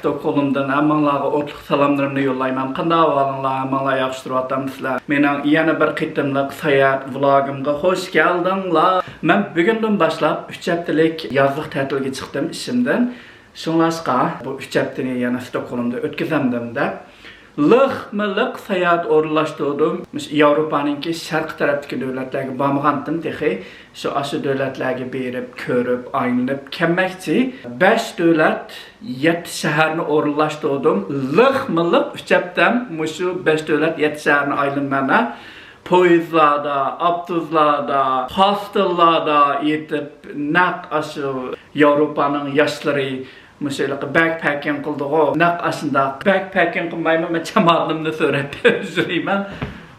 Stockholm'dan hammalarga otluk salamlarımni yollayman. Qanday ahvalinglar? Hammalar yaxshi turibmisizlar? Mening yana bir qitimliq sayat vlogimga hoş geldinglar. Men bugundan boshlab 3 haftalik yozlik ta'tilga chiqdim ishimdan. Shunlashqa bu 3 haftani yana Stockholmda o'tkazamdim-da. Liq sayat o'rinlashtirdim. Yevropaninki sharq tarafdagi davlatlarga bormagandim texi. Shu davlatlarga berib, ko'rib, aylanib kelmoqchi. 5 davlat, 7 shaharni o'rinlashtirdim. Liq 3 haftam shu 5 davlat, 7 shaharni aylanmana. Poyezdlarda, avtobuslarda, hostellarda yetib, naq shu Yevropaning yoshlari mesela backpacking qildi-ku. Naq aslında backpacking qilmayman, men jamoatlimni so'rab yurayman.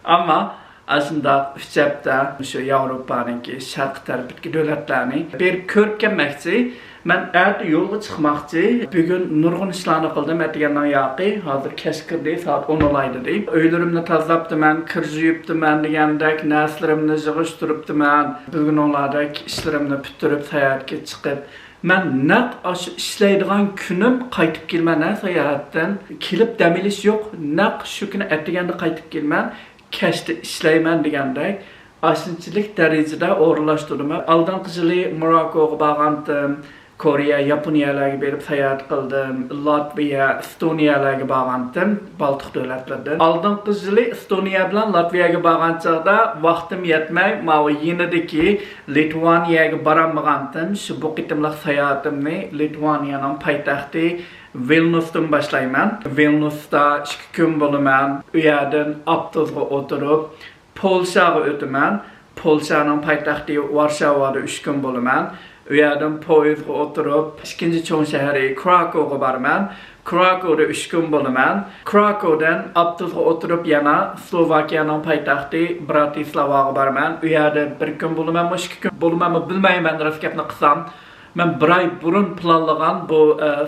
Ammo aslında 3 hafta shu Yevropaning sharq tarafidagi davlatlarni berib ko'rib kelmoqchi. Men erta yo'lga chiqmoqchi. Bugun nurg'un ishlarni qildim. Ertagandan yoqi, hozir kech kirdi, soat 10 olaydi. Uylarimni tozalabdiman, kir yuvibdiman degandek, narsalarımni yig'ishtiribdiman. Bugun oladek ishlarimni bitirib sayohatga chiqib men naq shu ishlaydigan kunim qaytib kelman sayohatdan. Kelib dam olish yo'q. Naq shu kuni ertaganda qaytib kelman, kechda ishlayman degandek aslınchilik darajada o'rinlashtirdim. Oldingi yili Marokkoga borgandim. Koreya, Yaponiyalarga berib sayohat qildim. Latviya, Estoniyalarga borgandim, Baltiq davlatlardan. Oldingi yili Estoniya bilan Latviyaga borgan chaqda vaqtim yetmay, mana yenidagi Litvaniyaga boramagandim. Shu bu qitimliq sayohatimni Litvaniyaning poytaxti Vilniusdan boshlayman. Vilniusda 2 kun bo'laman. U yerdan avtobusga o'tirib Polshaga o'taman. Polshaning poytaxti Varshavada 3 kun bo'laman. U yerdan poyezdga o'tirib, ikkinchi cho'ng shahri Krakowga boraman. Krakowda 3 kun bo'laman. Krakowdan avtobusga o'tirib yana Slovakiyaning poytaxti Bratislavaga boraman. U yerda 1 kun bo'laman, 2 kun bo'lamanmi bilmayman, rastkapni qilsam. Men bir ay burun planlagan bu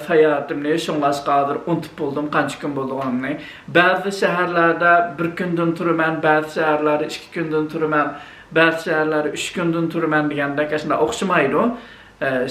sayohatimni shunlashqadir unutib bo'ldim qancha kun bo'lganini. Ba'zi shaharlarda 1 kundan turaman, ba'zi shaharlarda 2 kundan turaman. Ba'zi shaharlarda 3 kundan turaman degandek aslında o'xshamaydi.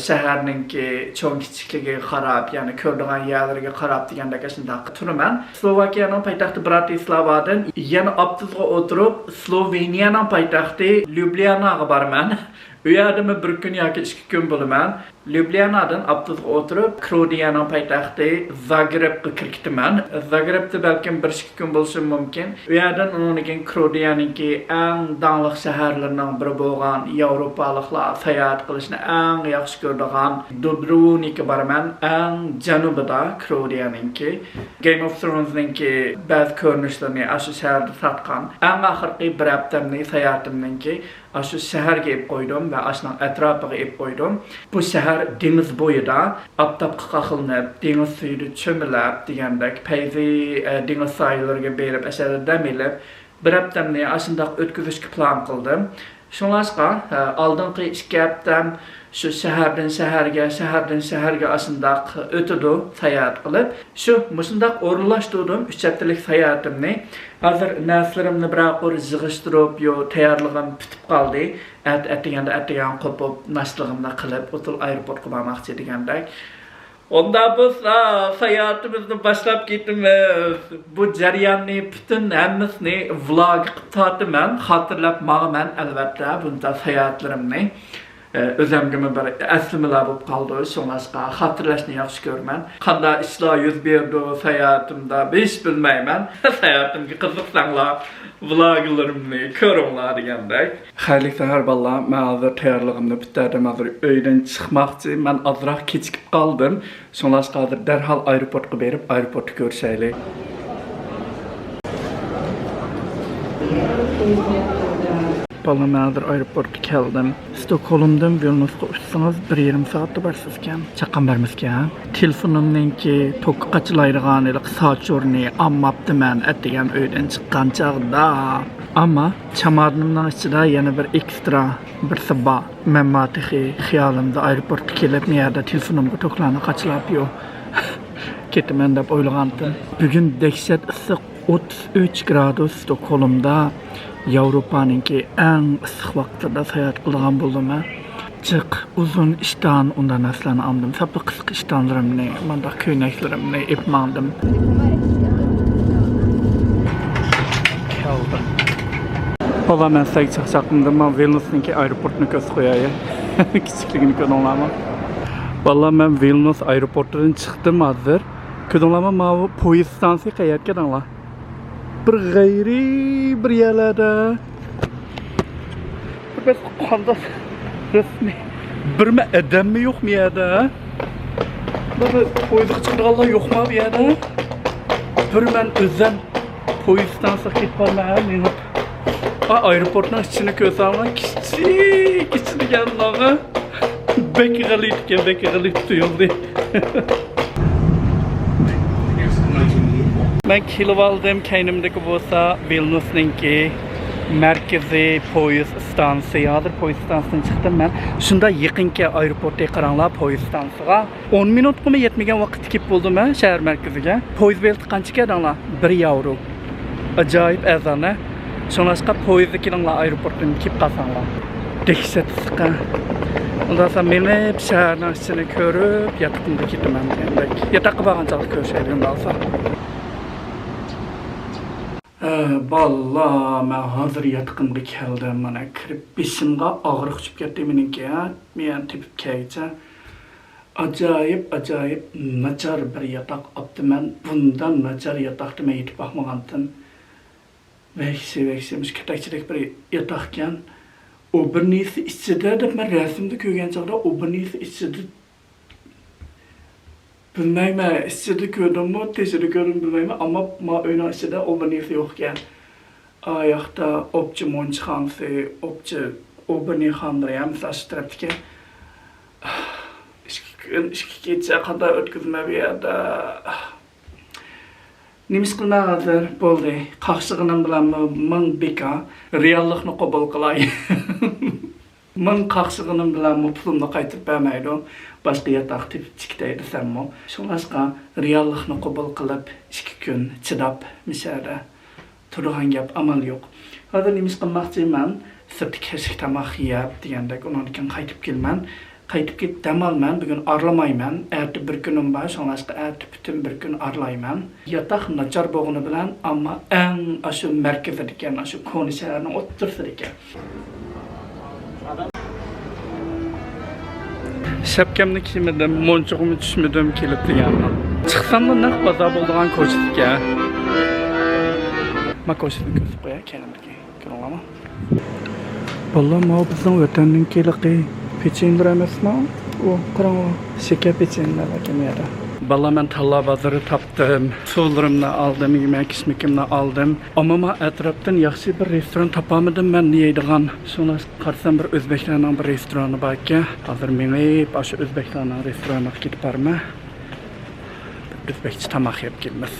Shaharningki cho'ng kichikligi qarab, ya'ni ko'radigan yerlariga qarab degandek aslında turaman. Slovakiyaning poytaxti Bratislavadan yana avtobusga o'tirib Sloveniyaning poytaxti Ljubljanaga boraman. U yerda 1 kun yoki 2 kun bo'laman. Ljubljanadan avtobusga o'tirib Kroatiyaning poytaxti Zagrebga kiribman. Zagrebda balkim 1-2 kun bo'lishi mumkin. U yerdan uning Kroatiyaningki eng dangliq shaharlarining biri bo'lgan Yevropaliklar sayohat qilishni eng yaxshi ko'radigan Dubrovnikka boraman. Eng janubida Kroatiyaningki Game of Thrones'ningki ba'zi ko'rinishlarni shu shaharda satgan. Eng oxirgi bir haftamning sayohatimningki shu shaharga kelib qo'ydim va ashning atrofiga kelib qo'ydim. Bu shahar dengiz bo'yida, oftobga qoqilinib, dengiz suyida cho'milib degandek payzi dengiz soyilariga berib, ashada dam olib, bir haftamni ashundoq o'tkazishga plan qildim. Shunlashqa oldingi 2 haftam shu shahardan shaharga ashundoq o'tdi sayohat qilib, shu mushundoq o'rinlashtirdim 3 haftalik sayohatimni. Hozir narslarimni biroq yig'ishtirib, tayyorlig'im bitib qoldi. Ertagan qopib, nashlig'imni qilib, o'til aeroportga bormoqchi degandek. Onda biz sayohatimizni boshlab ketamiz. Bu jarayonni butun hammasini vlog qilib tortaman, xotirlab ma'man albatta bunda sayohatlarimni. özümgimi bir əslimilə olub qaldı, sonrasqa xatırlaşını yaxşı görmən. Qanda işlər yüz berdi həyatımda, heç bilməyəm. Həyatımki qızıqsanlar, vloglarımı görünlər deyəndək. Xeyirli səhər ballar, mən hazır tayarlığımda bitərdim, hazır öydən çıxmaqçı. Mən azraq keçikib qaldım. Sonrasqa hazır dərhal aeroportqa berib aeroportu görüşəylik. Balım mən hazır aeroportga keldim. Stockholmdan Vilniusga uçsanız 1,5 saatda barsızkən. Çaqqan vermizkən. Telefonumningki toku qaçılaydiganilik saat jorni ammapdı mən etdigan öydən çıqqan çağda. Amma çamadınımdan içində yana bir ekstra bir sabah mən matixi xiyalımda aeroportga kelib məyərdə telefonumga toklarını qaçılap yox. Ketmən dep oylağandım. Bugün dehşet ısıq 33 gradus Stockholmda. Avropanınki en ısıq vaxtında seyahat qılğan buldum. Çık uzun işten ondan aslan aldım. Sapı qısıq iştenlerimni, manda köynəklerimni ipmandım. Keldim. Valla mən səy çaqçaqımdım. Mən Vilnius'nınki aeroportunu göz qoyayım. Kiçikligini görünləməm. Valla mən Vilnius aeroportundan çıxdım hazır. Görünləməm mavi poyuz stansiya qayat gedənlər. Bir gayri bir yerlerde bir kanda resmi bir mi adam mı yok mu yerde? Böyle poyuzluk çıkırlarla yok mu bir yerde? Bir men özden poyuzdan sakit var mı? Aeroportun içine göz alma kiçik yanlarına bekli duyuldu. Ben kilib aldım kendimdeki bolsa Vilnius'nınki merkezi poyuz stansiyadır. Poyuz stansiyasından çıktım ben. Şunda yakınki aeroportga qaranglar poyuz stansiyasiga 10 minutga mı yetmagan vaqt kelib bo'ldim ben shahar markaziga. Poyuz bileti qancha kadanglar? 1 euro. Acayip azana. Sonrasqa poyuzga kelinglar aeroportdan kelib qolsanglar. Dehshat siqqan. Ondan sonra menib shaharning ichini ko'rib, yataqimga ketaman degandak. Yataqqa borganchalik ko'rishaylik bo'lsa. Valla mən hazır yatqımga keldim. Mana kirib beshimga og'riq tushib ketdi meniki. Men tepib kelgach acayip nachar bir yataq optiman. Bundan nachar yataqni men yetib baxmagandim. Vəhşi kitakchilik bir yataq ekan. O bir nesi ichida deb men rasmda ko'rgan chog'da o bir nesi ichida bilmayman, ichida ko'rdimmi, teshida ko'rdim bilmayman, ammo men uyning ichida o bir nesi yo'q ekan. Ayaqda opchi monchxonasi, opchi obini xondirayam sashtiribdi. Ishga kecha qanday o'tkazma bu yerda. Nimiz qilma hozir bo'ldi. Qaqshig'inim bilan men beka reallikni qabul qilay. Men qaqshig'inim bilan pulimni qaytarib bermaydi. Başqa yataq tepib chiqday desammi. Shunaqqa reallikni qabul qilib 2 kun chidab mishada turgan gap amal yo'q. Hozir nimiz qilmoqchiman? Sirtki kashik tamoq yeb degandek undan keyin qaytib kelman. Qaytib ketib dam olman, bugun arlamayman. Erta bir kunim bor, shunaqqa erta bütün bir kun arlayman. Yataq nachar bo'lgani bilan, ammo eng shu markazda ekan, shu Koni shaharning o'rtasida ekan. Şapkamni kiymedim, monchoqimni tushmadim kelib deganman. Chiqsamda naq bozor bo'lgan ko'chasiga. Ma ko'chasini ko'rib qo'ya kendimga. Ko'raman. Vallahi ma bizning vatanning keliqi pechenlar emasmi? O, qarang, shakar pechenlar ekan yerda. Vallahi men Talla bozori topdim. Suvlarimni oldim, yemak-ichmakimni oldim. Ammo men atrofdan yaxshi bir restoran topamadim men yeydigan. Shuni qarsam bir o'zbeklarning bir restorani bor ekan. Hozir men o'sha o'zbeklarning restoraniga ketib borman. O'zbekcha tamoq yeb kelamiz.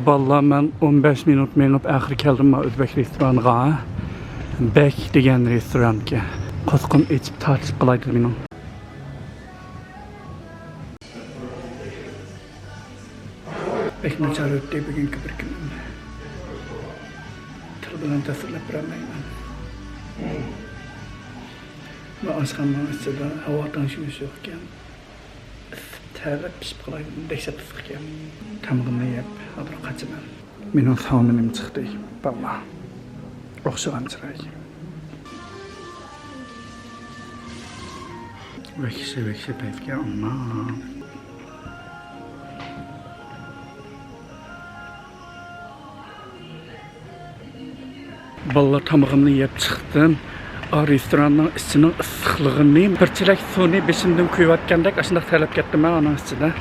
Vallahi men 15 minut menib oxiri keldim o'zbek restoraniga. Bek degan restoranga. Qosqim ichib tartib qilaydi mening. Bekni çağırıp diye bugünkü bir günüm. Til bilan tasvirlab bermayman. Va oshxona ichida havodan shuvish yo'q ekan. Terib pishib qolaydi, dehshat issiq ekan. Tamg'imni yeb, hozir qachaman. Mening savonim chiqdi. Vallah. O'xshagan chiroy. Vekşi peyfke ama. Ballar tamağımını yiyip çıktım. Restoranın içinin ıssıqlığını, bir çilek suni beşimden kuyuvatgandek aşındaq talep ketdim ben onun içinde.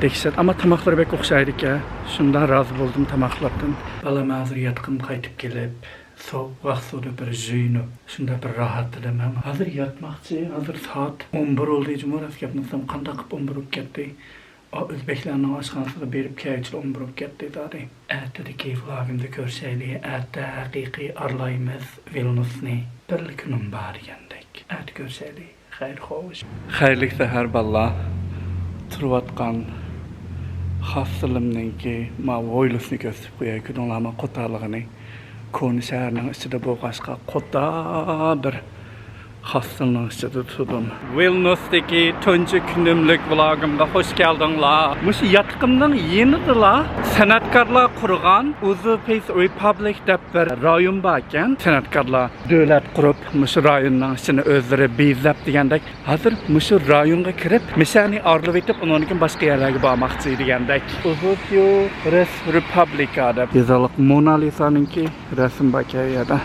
Dehşet ama tamaqları bek oxşaydı ki. Şundan razı buldum tamaqlardan. Balam hazır yatqım qaytib kelib, soğuk vaxtda bir juynu, şunda bir rahat edemem. Hazır yatmaqçı, hazır saat 11 oldu. Cumhuriyet gapnısam qandaq qıp 11 olub ketdi. O Özbeklarning oshxonasiga berib kelishli 11 olib ketdi dedi. Ertadagi vlogimda ko'rishaylik. Erta haqiqiy arlaymiz Vilnusni. Bir kunim bor degandek. Erta ko'rishaylik. Xayr xo'sh. Xayrli sahar balla. Turvatgan xastilimninki ma voylusni ko'rsatib qo'yay kunlarma qo'tarligini. Koni shaharning ichida bo'lg'ashqa qo'tadir. Hastalığın içinde tuttum. Vilnus'taki tuncu günümlük vlogumda hoş geldinler. Muş yatkımdan yenidiler. Sanatkarlar kurgan Uzupis Republic dep bir rayon bakken. Sanatkarlar devlet kurup muş rayonun içine özleri bizlep degandek. Hazır muş rayonga kirip misani arlıp etip onunkin başka yerlerge bağmakçı degandek. Uzupis Republic dep yazılık Mona Lisa'nınki resim bakken ya da.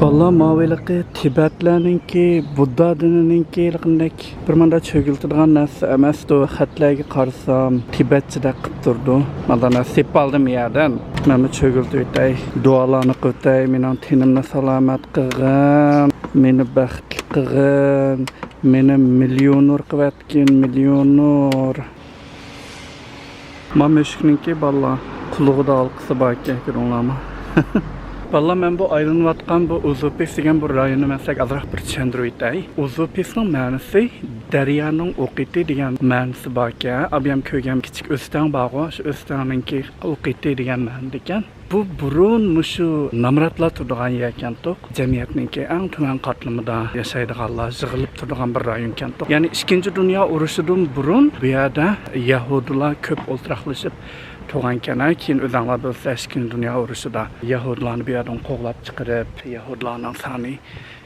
Valla mavilikı Tibetlerninki, Budda dinininki ilgindek bir manda çögültüdüğün näse emes do xatlarga qarasam Tibetçide qıp durdu. Manda nasip aldım yerden. Meni çögültüytay, dualarını qıtay, mening tenimni salomat qilgin, meni baxtli qilgin, meni millioner qilvatgin, millioner. Ma müşkninki valla qulug'ida olqisi bor ekan ko'ringlarmi? Valla men bu ayrılayotgan bu Uzupis degan bu rayonni mensak azroq bir tushuntirib o'tay. Uzupisning ma'nosi daryoning o'qiti degan ma'nosi bor ekan. Abiyam ko'rgan kichik o'stan bog'i, shu o'stanninki o'qiti degan ma'noda ekan. Bu burun mushu namratlar turadigan yer ekan to'q. Jamiyatninki eng tuman qatlamida yashaydiganlar yig'ilib turadigan bir rayon ekan to'q. Ya'ni 2 Dunyo urushidan burun bu yerda yahudilar ko'p o'ltiraqlashib Toğan kenar keyin o'zinglar bo'lsa 2 Dunyo urushida Yahudilarni bu yerdan qo'g'lab chiqarib, Yahudilarning soni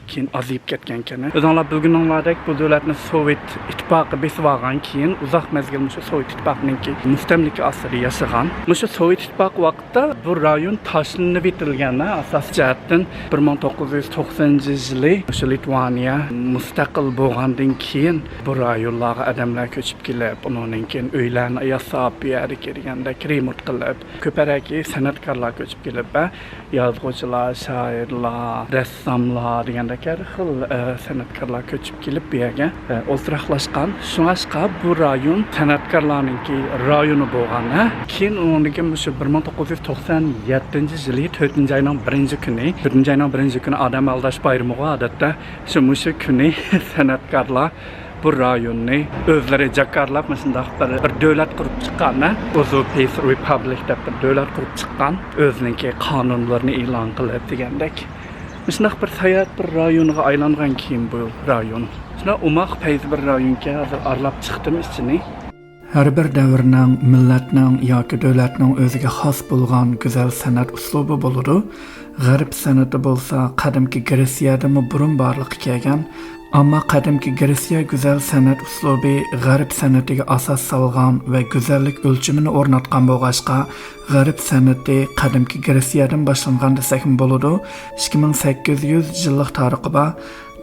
keyin aziyib ketgan ekan. O'zinglar bilguninglardek bu davlatni Sovet ittifoqi besib olgan keyin uzoq mezgil shu Sovet ittifoqininki mustamlika ostida yashagan. Shu Sovet ittifoqi vaqtida bu rayon tashlanib etilgan, asos jihatdan 1990-yili shu Litvaniya mustaqil bo'lgandan keyin bu rayonlarga odamlar ko'chib kelib, undan keyin uylarni yasab, bu yerga kelganda remont qilib, ko'paraki san'atkorlar ko'chib kelib, yozuvchilar, shoirlar, rassomlar deganda har xil san'atkorlar ko'chib kelib bu yerga o'ltiraqlashgan. Shunga bu rayon san'atkorlarninki rayoni bo'lgan. Keyin undan shu 1997-yili 4-oyning 1-kuni, 4-oyning 1-kuni odam aldash bayramiga odatda shu kuni san'atkorlar bu rayonni o'zlari jakarlab shundaq bir davlat qurib chiqqan, Uzupis Republic deb bir davlat qurib chiqqan, o'zininki qonunlarini e'lon qilib degandek. Shunaq bir hayot bir rayonga aylangan keyin bu rayon. Shuna umoq payz bir rayonga hozir arlab chiqdim ichini. Har bir davrning, millatning yoki davlatning o'ziga xos bo'lgan go'zal san'at uslubi bo'ladi. G'arb san'ati bo'lsa, qadimki Gretsiyada burun borliqqa kelgan. Ammo qadimki Gretsiya go'zal san'at uslubi g'arb san'atiga asos solgan va go'zallik o'lchimini o'rnatgan bo'lg'achqa, g'arb san'ati qadimki Gretsiyadan boshlangan desak ham bo'ladi. 2800 yillik tarixi bor.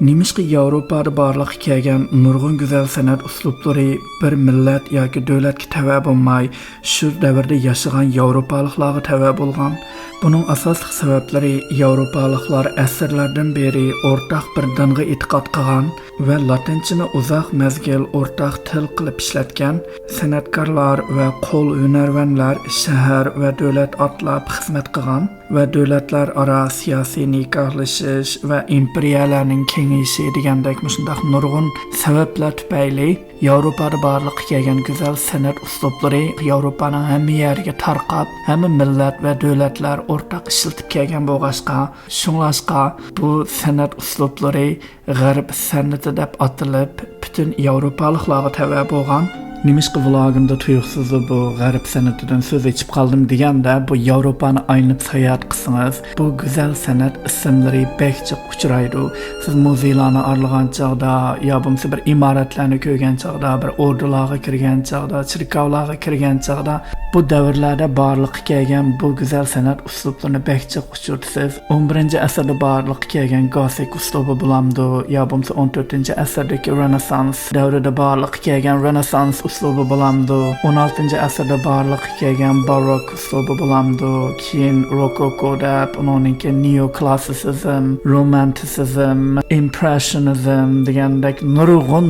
Nimishqi Yevropada barliqqa kelgan nurg'un go'zal san'at uslublari bir millat yoki davlatga tava bo'lmay, shu davrda yashagan Yevropaliklarga tava bo'lgan. Buning asosli sabablari Yevropaliklar asrlardan beri o'rtaq bir dinga e'tiqod qilgan, va latinchani uzoq mezgil o'rtaq til qilib ishlatgan san'atkorlar va qo'l hunarvanlar shahar va davlat otlab xizmat qilgan va davlatlararo siyosiy nikohlashish va imperiyalarning kengayishi degandek shundoq nurg'un sabablar tufayli Yevropada barliqqa kelgan go'zal san'at uslublari Yevropaning hamma yeriga tarqab, hamma millat va davlatlar o'rtaq ishlatib kelgan bo'lg'ashqa, shunglashqa bu san'at uslublari g'arb san'ati deb atalib, butun Yevropaliklarga tava bo'lgan. Nimishqi vlogimda tuyuqsiz bu g'arb san'atidan so'z ochib qoldim deganda, bu Yevropani aynib sayohat qilsangiz, bu go'zal san'at ismlari bekchiq uchraydi. Siz muzeylarni aralagan chog'da, yo bo'lmasa bir imoratlarni ko'rgan chog'da, bir ordularga kirgan chog'da, chirkovlarga kirgan chog'da, bu davrlarda barliqqa kelgan bu go'zal san'at uslublarini bekchiq uchirsiz. 11-asrda barliqqa kelgan gothic uslubi bo'lamdi, yo bo'lmasa 14-asrdagi Renessans davrida barliqqa kelgan Renessans uslubi bo'lamdi. 16-asrda barliqqa kelgan barok uslubi bo'lamdi. Keyin rokoko deb, undan keyin neoclassicism, romanticism, impressionism degandek nurg'un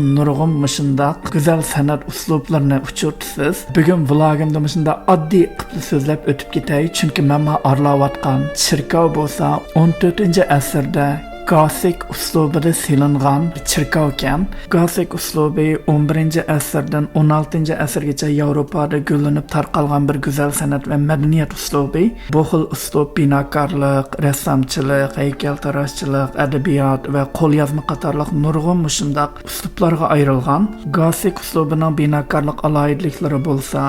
shundoq go'zal san'at uslublarini uchirtisiz. Bugun vlogimda shunda oddiy qilib so'zlab o'tib ketay, chunki men arlayotgan chirkov bo'lsa 14-asrda Gothic uslubida silingan chirkov ekan. Gothic uslubi 11-asrdan 16-asrgacha Yevropada gullanib tarqalgan bir go'zal san'at va madaniyat uslubi. Bu xil uslub binokorlik, rassomchilik, haykaltarashchilik, adabiyot va qo'lyozma qatorliq nurg'un shundoq uslublarga ayrilgan. Gothic uslubining binokorlik aloyidliklari bo'lsa,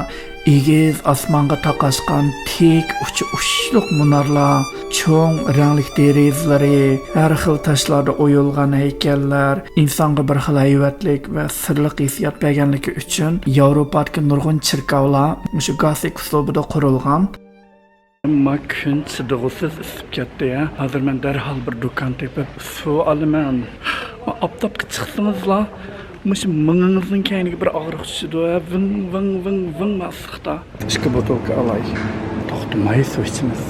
egiz osmonga taqashgan tik uchi ushliq munorlar, cho'ng rangli derazalari, har xil tashlarda o'yilgan haykallar, insonga bir xil hayvatlik va sirliq hissiyot berganligi uchun Yevropadagi nurg'un chirkovlar shu Gothic uslubida qurilgan. Ammo kun chidog'isiz isib ketdi ya. Hozir men darhol bir do'kon tepib suv olaman. Optopga chiqsingizlar, mush mingingizning kayniga bir og'riq tushdi va ving masxda. Ikki botolka olay. To'xtamay suv ichamiz.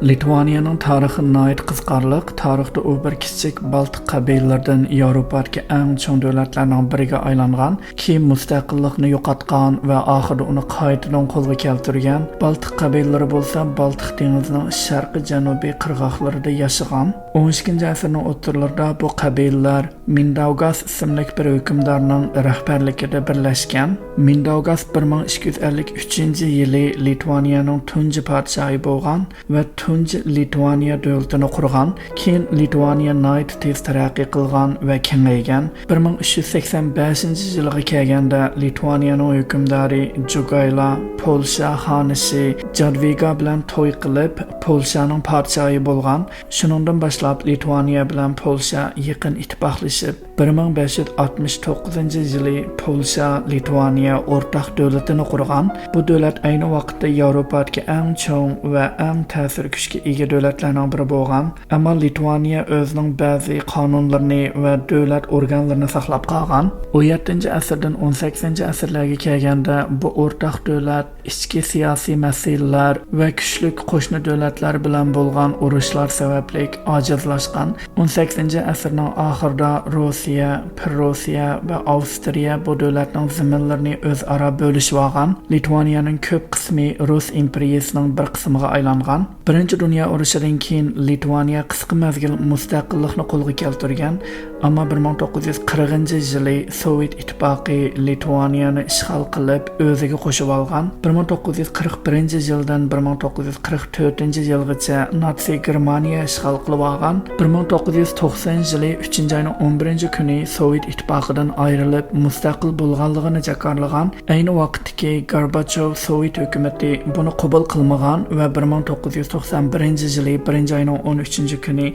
Litvaniyaning tarixi nihoyat qiziqarli. Tarixda u bir kichik Baltik qabilalaridan Yevropadagi eng chong davlatlarning biriga aylangan, keyin mustaqillikni yo'qotgan va oxirida uni qaytadan qo'lga keltirgan. Baltik qabilalari bo'lsa, Baltik dengizining sharqiy janubiy qirg'oqlarida yashagan. 12-asrning o'rtalarida bu qabilalar Mindaugas ismli bir hukmdorning rahbarligida birlashgan. Mindaugas 1253-yili Litvaniyaning tunji podshohi bo'lgan va tunji Litvaniya davlatini qurgan. Keyin Litvaniya nihoyat tez taraqqiy qilgan va kengaygan. 1385-yilga kelganda Litvaniyaning hukmdori Jogaila Polsha xonisi Jadviga bilan to'y qilib, Polshaning podshohi bo'lgan. Shuningdan boshlab Litvaniya bilan Polsha yaqin ittifoqlashib, 1569-yili Polsha Litvaniya o'rtaq davlatini qurgan. Bu davlat ayni vaqtda Yevropadagi eng chong va eng ta'sir kuchga ega davlatlarning biri bo'lgan. Ammo Litvaniya o'zining ba'zi qonunlarini va davlat organlarini saqlab qolgan. 17-asrdan 18-asrlarga kelganda bu o'rtaq davlat ichki siyosiy masalalar va kuchli qo'shni davlatlar bilan bo'lgan urushlar sababli ojizlashgan. 18-asrning oxirida Rossiya, Prussiya va Avstriya bu davlatning zaminlarini o'zaro bo'lishib olgan. Litvaniyaning ko'p qismi Rus imperiyasining bir qismiga aylangan. Birinchi dunyo urushidan keyin Litvaniya qisqa mezgil mustaqillikni qo'lga keltirgan, ammo 1940-yili Sovet ittifoqi Litvaniyani ishg'ol qilib o'ziga qo'shib olgan. 1941-yildan 1944-yilgacha Nazi Germaniya ishg'ol qilib olgan. 1990-yili 3-oyning 11-kuni Sovet ittifoqidan ayrilib mustaqil bo'lganligini jakarlagan. Ayni vaqtdagi Gorbachev Sovet hukumati buni qabul qilmagan va 1991-yili 1-oyning 13-kuni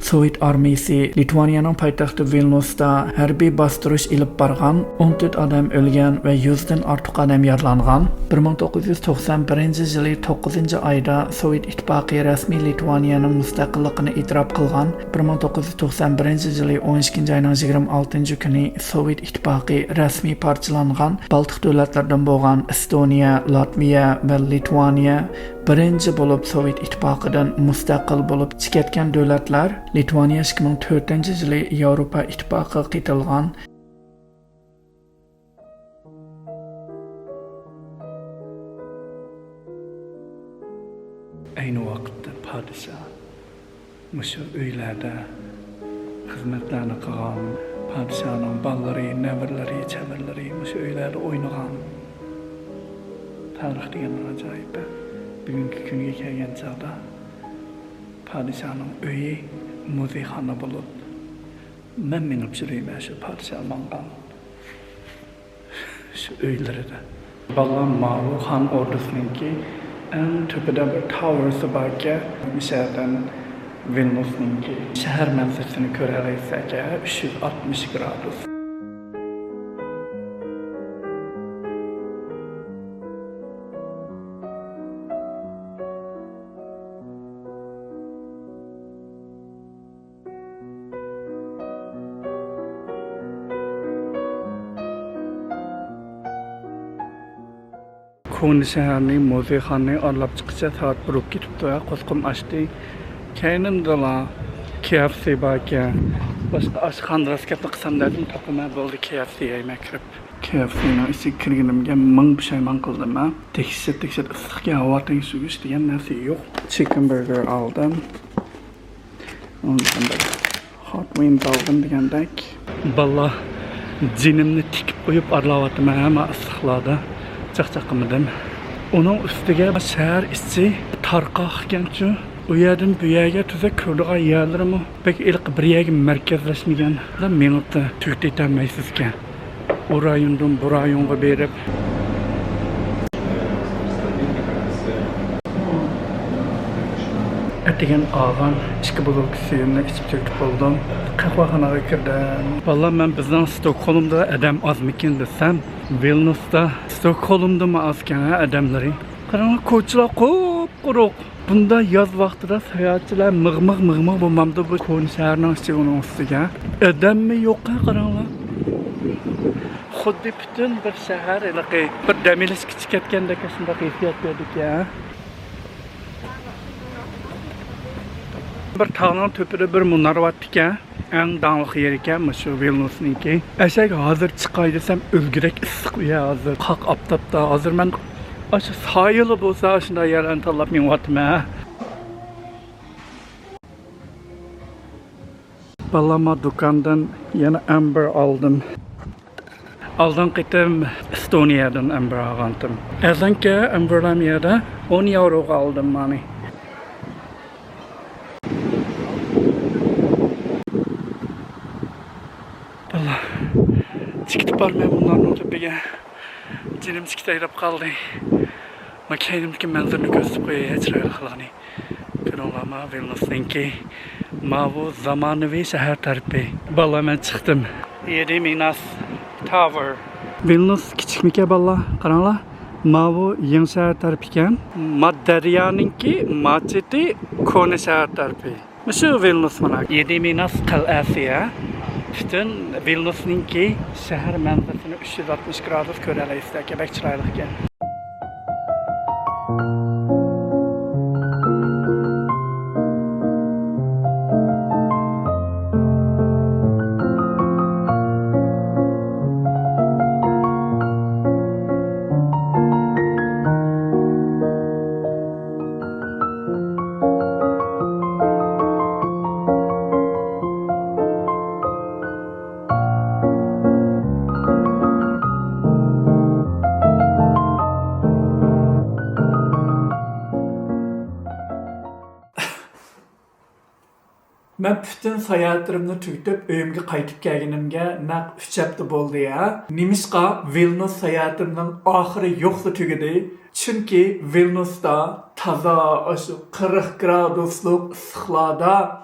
Sovet armiyasi Litvaniyaning poytaxti Vilnusda harbiy bostirish ilib borgan. 14 odam o'lgan va 100 dan ortiq odam yaralangan. 1991-yili 9-oyda Sovet ittifoqi rasmiy Litvaniyaning mustaqilligini e'tirof qilgan. 1991-yili 12-oyning 26-kuni Sovet ittifoqi rasmiy parchalangan. Baltik davlatlaridan bo'lgan Estoniya, Latviya va Litvaniya birinchi bo'lib Sovet ittifoqi ittifoqidan mustaqil bo'lib chiqayotgan davlatlar Litvaniya 2004-yili Yevropa ittifoqiga qitilgan. Ayni vaqtda podshoh mushu uylarda xizmatlarni qilgan, podshohning bolalari, nevaralari, chavarlari mushu uylarda o'ynagan. Tarix degan ajoyib. Bugungi kunga kelgan chog'da podshohning uyi muzeyxona bo'lib, men minib yurayman shu podshoh mangan shu uylarida. Ballam Mavu Xon ordusiniki eng tepida bir towersi borga, mishadan Vilniusninki shahar manzarasini ko'ralaysak 360 gradus. Kuni shaharning muzeyxonani orlab chiqishga soat 1 ketibdi. Qo'sqim ochdi. Keynimdala KFC borga. Boshqa oshxona raskatni qilsam dedim, topaman bo'ldi KFC yemak kirib. KFCning ichiga kirganimga ming pushaymon qildim. Tekshirib issiqga havo tengshish degan narsa yo'q. Chicken burger oldim. Undan hot wings oldim degandek. Balla jinimni tikib qo'yib arlayapman hamma issiqlarda. Chaqchaqimidim. Onun üstüge şehir içi tarqaq ekanchu. U yerdan bu yerga tuzak ko'rdigan yerlarimi pek ilk bir yerga markazlashmagan. Minutda tug'tayolmaysiz ekan. U rayondan bu rayonga berib Ertegen ağam iki buluk suyumni içib töküp oldum. Qahvaxonaga kirdim. Vallahi men bizden Stockholm'da adam azmikin desem, Vilnius'da Stockholm'da mı azken adamları? Qaranlık ko'chalar qop-quruq. Bunda yaz vaqtida sayohatchilar mig'mig bo'lmamdi bu koni shaharning ichiga ustiga. Odammi yo'q qaranliq. Xuddi butun bir shahar bir damilishga chiqayotgandek shunday hissiyat berdik ya. Bir tağın töpüde bir munar var ekan, eng dağlıq yer ekan, şu Vilnius'ninki. Eşek hazır çıkay desem ölgürek issiq uya hazır. Qaq aptapda hazır men aşı sayılı bolsa şunda yerlerini tanlap menyapman. Balama dukandan yana amber aldım. Aldan qitim Estoniyadan amber algandım. Azanki amberlam yerda 10 euro aldım mani. Allah, çıkıp barmaya bunların tepeye. Cinim çıkıp kaldı. Makinimdeki manzarını gösterip koyuyor çırağlıqlarını. Kırılama Vilnius'ninki mavu zamanıvi şehir tarafı. Balla ben çıktım. 7 Minas Tower. Vilnius küçük mike balla, karanla. Mavu yeni şehir tarafı iken. Madderyaninki Maçeti koni şehir tarafı. Şu Vilnius mana 7 Minas qal'asi ya. Bütün Vilnius'ninki şehir manzarasini 360 gradus ko'ralaysiz. Bek chiroyli ekan. Ben bütün seyahatlerimni tugitib uyimga qaytib kelganimga naq 3 hafta bo'ldi ya. Nimishqa Vilnius seyahatimning oxiri yo'qsa tugidi. Chunki Vilniusda toza o'sha 40 graduslik issiqlarda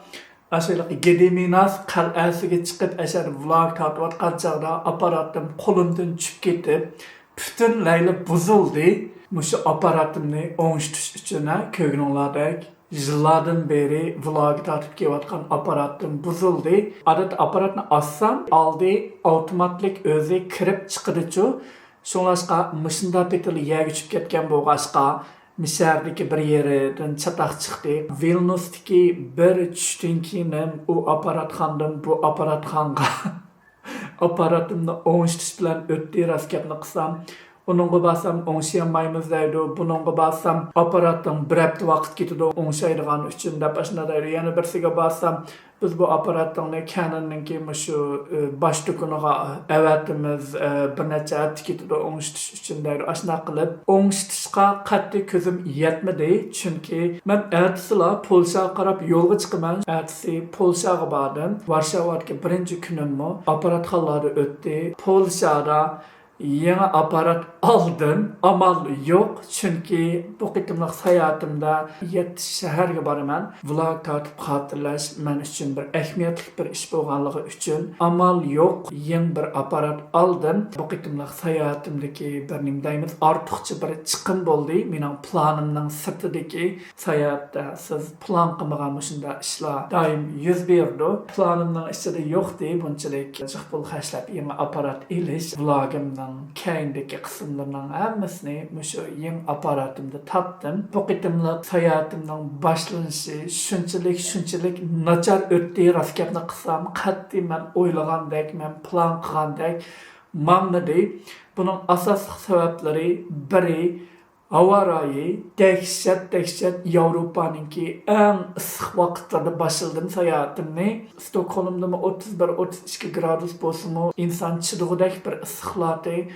aşağılık Gediminas qal'asiga chiqib ashar vlog tortayotgan chog'da aparatim qo'limdan tushib ketib, bütün layli buzildi. Mushu aparatimni o'ngishtish uchun ko'ngillardek yıllardan beri vlog tartib kelayotgan aparatim buzildi. Adat aparatni assam aldı avtomatlik o'zi kirib chiqadichu. So'nglashqa mishunda petil yerga tushib ketgan bo'lg'ashqa Miserdeki bir yerden çatak çıktı. Vilnius'taki bir düştün ki o aparatxandan bu aparatxanga aparatımda oңuştuş bilen ötdi raskepni qısam. Onunğa basam oңşayanmaymiz deydi. Bununğa basam aparatın bir hafta vaqt ketidi oңşaydigan üçün dep aşna deydi. Yana birsiga basam biz bu aparatın Canon'ninki şu baş dokunuğa evetimiz bir neçe hafta ketidi oңuştuş üçün deydi. Aşna qılıp oңuştuşqa qattiq ko'zim yetmedi. Çünkü men ertesila Polşaga qarab yolga chiqaman. Ertesi Polşaga bardim. Varşavadagi birinchi kunimmi aparatxonalari o'tdi. Polşada yeni aparat aldım. Amal yok. Çünkü bu qitimliq sayahatimda 7 shaharga boraman. Vlog tartib xotirlash men uchun bir ahamiyatli bir ish bo'lganligi uchun amal yok. Yeni bir aparat aldım. Bu qitimliq sayahatimdagi bir nim deymiz ortiqcha bir chiqim bo'ldi. Mening planimning sirtidagi sayohatda siz plan qilmagan shunda ishlar doim yuz berdi. Planimning ichida yo'qdi bunchalik jiq pul xashlab yeni aparat elish vlogimning keyindeki kısımlarının hammasini şu yeni aparatimda tatdım. Bu qitimliq sayohatimning boshlanishi shunchalik nachar o'tdi raskapni qilsam qat'iy men o'ylagandek, men plan qilgandek mamnidi. Buning asosiy sabablari biri Havarayı dehşet Yevropaninki en ıssiq vaqtlarda başladım sayohatimni. Stockholmda 31-32 gradus bolsunmu insan chidug'idek bir issiqlati.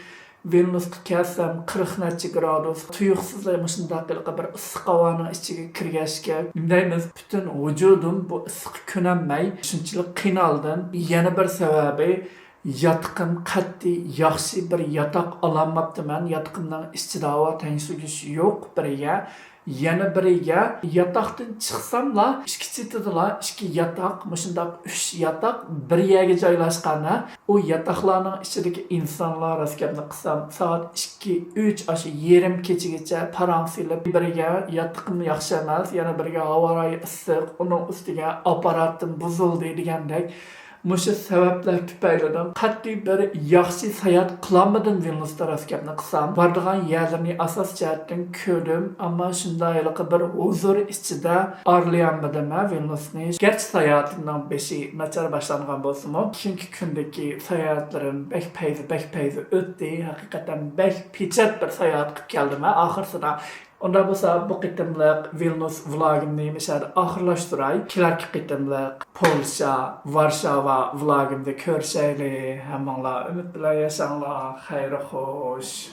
Vilniusga kelsam 40 necha gradus. Tuyuqsiz shundaqilqa bir issiq havoning ichiga kirgashga deymiz butun vujudim bu issiq ko'nolmay shunchalik qiynaldim. Yana bir sababi yatqim qat'iy yaxshi bir yataq ololmabdiman. Yatqimning ichida havo tengsugish yo'q biriga. Yana biriga yataqdan chiqsamla ikki chetidala ikki yataq, shundaq 3 yataq bir yerga joylashgani. U yataqlarning ichidagi insonlar raskabni qilsam soat 2-3 aşı yerim kechagacha paransilib biriga yataqim yaxshi emas, yana biriga havoyi issiq, uning ustiga aparatim buzildi degandek. Muşu sebepler tüpeyledim. Qat'iy bir yaxshi sayohat qilolmadim Vilniusda raskapni qilsam. Bardigan yerlarni asos jihatdan ko'rdim, ammo shundayliq bir huzur ichida orlayolmadim Vilniusni. Gerçi sayohatimning beshi nachar boshlangan bo'lsa-mu, ikkinchi kundagi sayohatlarim bek payzi o'tdi. Haqiqatan bek pichat bir sayohat qilib keldim oxirsida. Onda bo'lsa bu qitimliq Vilnius vlogimni misal oxirlashtiray. Kelarki qitimliq Polsha, Varshava vlogimda ko'rishaylik. Hammanglar umid bilan yashanglar. Xayr xo'sh.